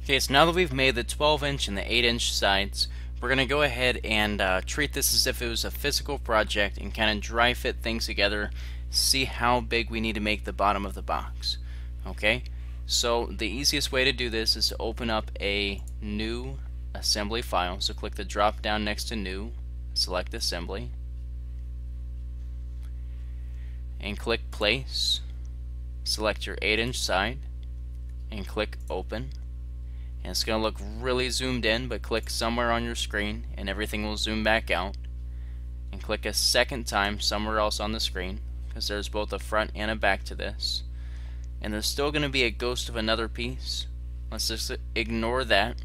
Okay, so now that we've made the 12-inch and the 8-inch sides, we're going to go ahead and treat this as if it was a physical project and kind of dry fit things together, see how big we need to make the bottom of the box. Okay, so the easiest way to do this is to open up a new assembly file. So click the drop down next to new, select assembly, and click place, select your 8-inch side, and click open. And it's going to look really zoomed in, but click somewhere on your screen and everything will zoom back out. And click a second time somewhere else on the screen, because there's both a front and a back to this. And there's still going to be a ghost of another piece. Let's just ignore that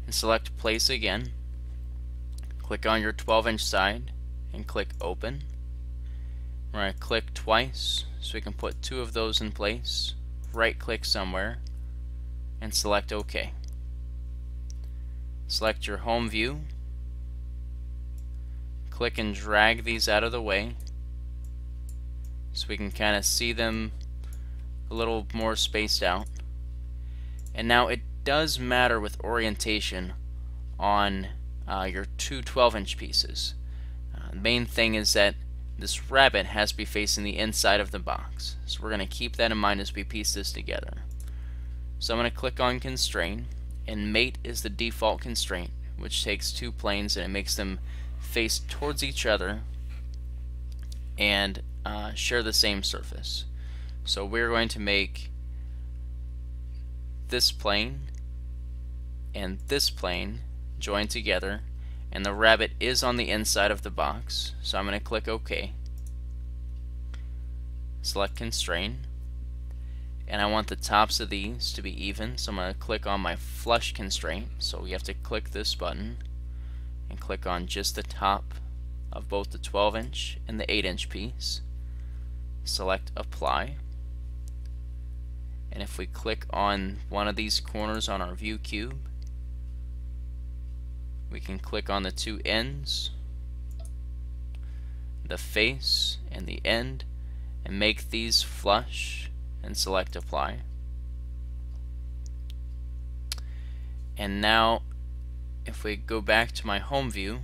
and select place again. Click on your 12-inch side and click open. We're going to click twice so we can put two of those in place. Right click somewhere and select OK. Select your home view, click and drag these out of the way so we can kind of see them a little more spaced out. And now it does matter with orientation on your two 12-inch pieces. The main thing is that this rabbit has to be facing the inside of the box, so we're going to keep that in mind as we piece this together. So I'm going to click on constrain, and mate is the default constraint, which takes two planes and it makes them face towards each other and share the same surface. So we're going to make this plane and this plane join together, and the rabbit is on the inside of the box, so I'm going to click OK. Select constrain, and I want the tops of these to be even, so I'm going to click on my flush constraint. So we have to click this button and click on just the top of both the 12-inch and the 8-inch piece. Select apply, and if we click on one of these corners on our view cube, we can click on the two ends, the face and the end, and make these flush and select apply. And now if we go back to my home view,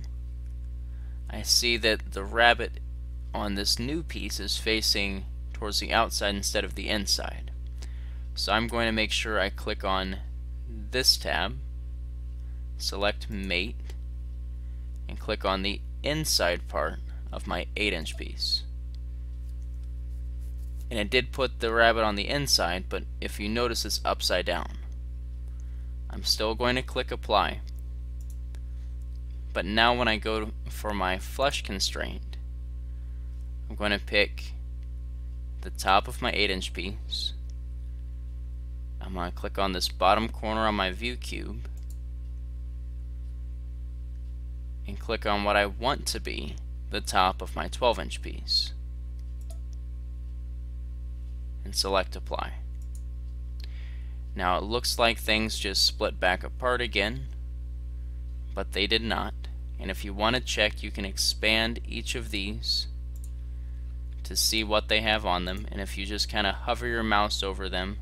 I see that the rabbit on this new piece is facing towards the outside instead of the inside. So I'm going to make sure I click on this tab, select mate, and click on the inside part of my 8-inch piece. And it did put the rabbit on the inside, but if you notice it's upside down. I'm still going to click apply. But now when I go for my flush constraint, I'm going to pick the top of my 8-inch piece. I'm going to click on this bottom corner on my view cube and click on what I want to be the top of my 12-inch piece and select apply. Now it looks like things just split back apart again, but they did not. And if you want to check, you can expand each of these to see what they have on them, and if you just kind of hover your mouse over them,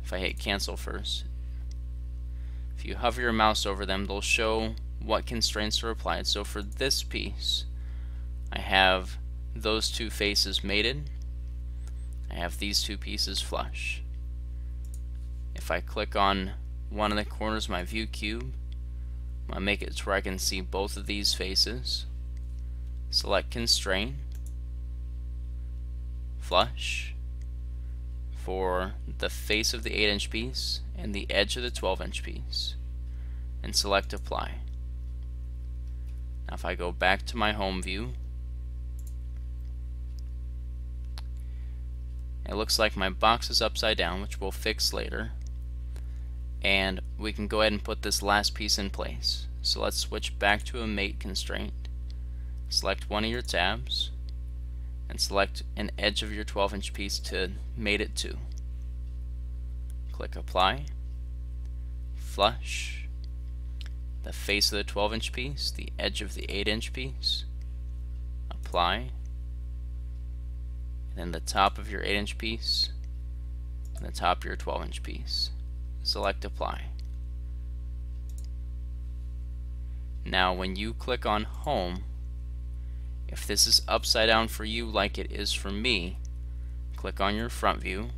if I hit cancel first, if you hover your mouse over them, they'll show what constraints are applied. So for this piece, I have those two faces mated, I have these two pieces flush. If I click on one of the corners of my view cube, I'm going to make it to where I can see both of these faces. Select constraint, flush for the face of the 8-inch piece and the edge of the 12-inch piece, and select apply. Now if I go back to my home view, it looks like my box is upside down, which we'll fix later, and we can go ahead and put this last piece in place. So let's switch back to a mate constraint. Select one of your tabs and select an edge of your 12-inch piece to mate it to. Click apply, flush the face of the 12-inch piece, the edge of the 8-inch piece, apply, and then the top of your 8-inch piece and the top of your 12-inch piece. select Apply. Now when you click on Home, if this is upside down for you like it is for me, click on your front view,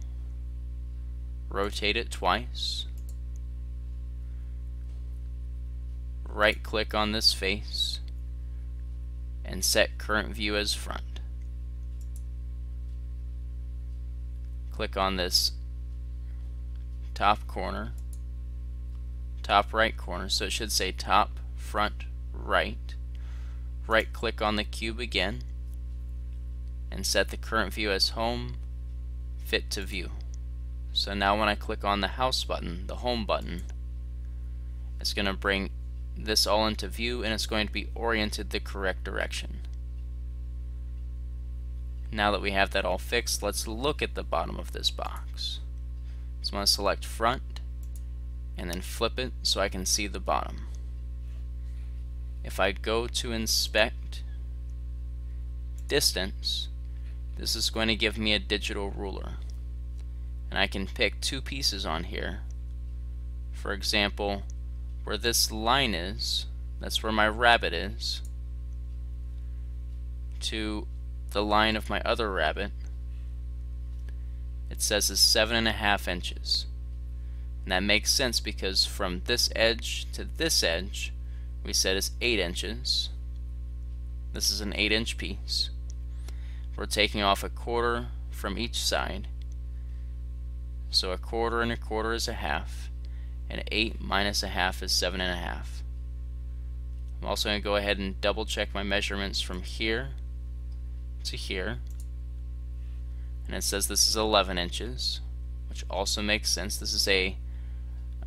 rotate it twice, right click on this face, and set current view as front. Click on this top corner, top right corner, so it should say top, front, right. Right click on the cube again and set the current view as home, fit to view. So now when I click on the house button, the home button, it's going to bring this all into view and it's going to be oriented the correct direction. Now that we have that all fixed, let's look at the bottom of this box. So I'm going to select front and then flip it so I can see the bottom. If I go to inspect distance, this is going to give me a digital ruler. And I can pick two pieces on here. For example, where this line is, that's where my rabbit is, to the line of my other rabbit, it says is 7.5 inches. And that makes sense because from this edge to this edge, we said is 8 inches. This is an 8-inch piece. We're taking off a quarter from each side. So a quarter and a quarter is a half, and 8 minus a half is 7.5. I'm also going to go ahead and double check my measurements from here to here, and it says this is 11 inches, which also makes sense. This is a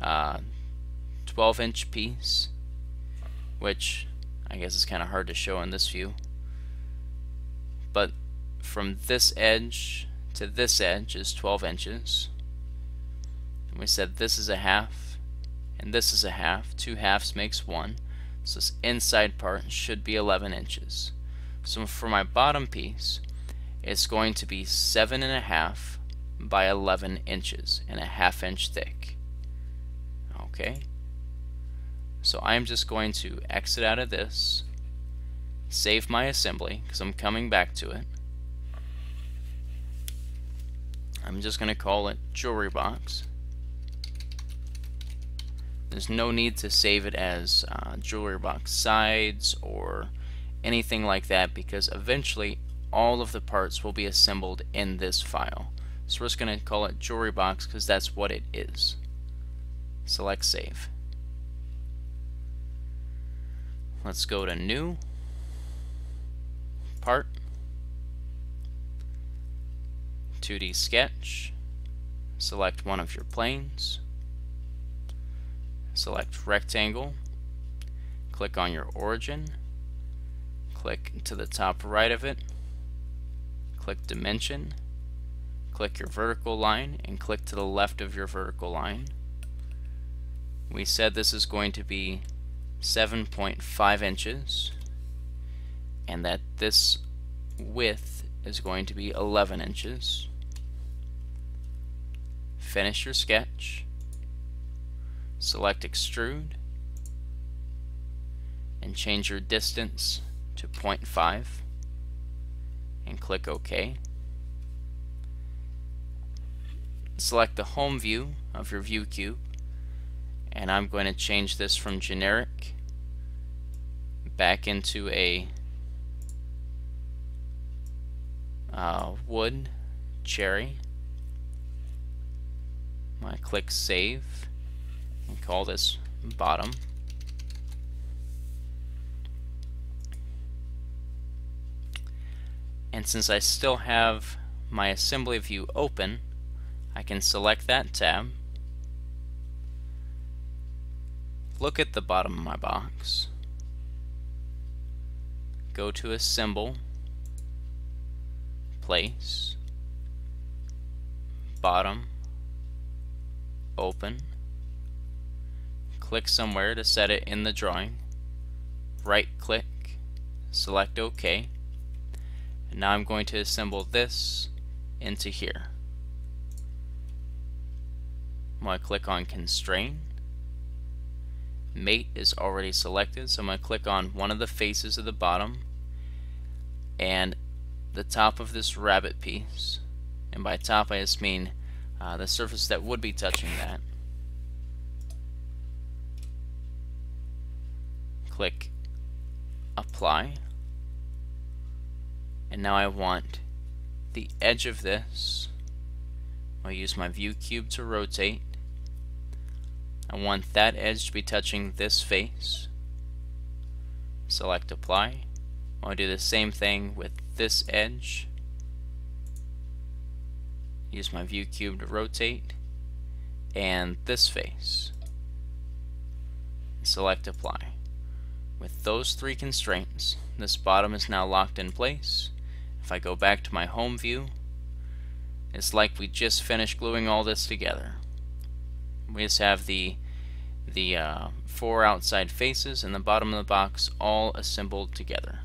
12-inch piece, which I guess is kind of hard to show in this view, but from this edge to this edge is 12 inches. And we said this is a half and this is a half. 2 halves makes 1, so this inside part should be 11 inches. So for my bottom piece, it's going to be 7.5 by 11 inches and a 1/2 inch thick. Okay, so I'm just going to exit out of this, save my assembly because I'm coming back to it. I'm just going to call it jewelry box. There's no need to save it as jewelry box sides or anything like that because eventually all of the parts will be assembled in this file. So we're just going to call it jewelry box because that's what it is. Select save. Let's go to new, part, 2D sketch, select one of your planes, select rectangle, click on your origin, click to the top right of it, click dimension, click your vertical line, and click to the left of your vertical line. We said this is going to be 7.5 inches and that this width is going to be 11 inches. Finish your sketch, select extrude, and change your distance to 0.5 and click OK. Select the home view of your view cube, and I'm going to change this from generic back into a wood cherry. I click save and call this bottom. And since I still have my assembly view open, I can select that tab, look at the bottom of my box, go to assemble, place, bottom, open, click somewhere to set it in the drawing, right click, select OK, and now I'm going to assemble this into here. I'm going to click on Constrain. Mate is already selected, so I'm going to click on one of the faces at the bottom and the top of this rabbit piece. And by top I just mean the surface that would be touching that. Click Apply. And now I want the edge of this. I'll use my view cube to rotate. I want that edge to be touching this face. Select Apply. I'll do the same thing with this edge. Use my view cube to rotate. And this face. Select Apply. With those three constraints, this bottom is now locked in place. If I go back to my home view, it's like we just finished gluing all this together. We just have the four outside faces and the bottom of the box all assembled together.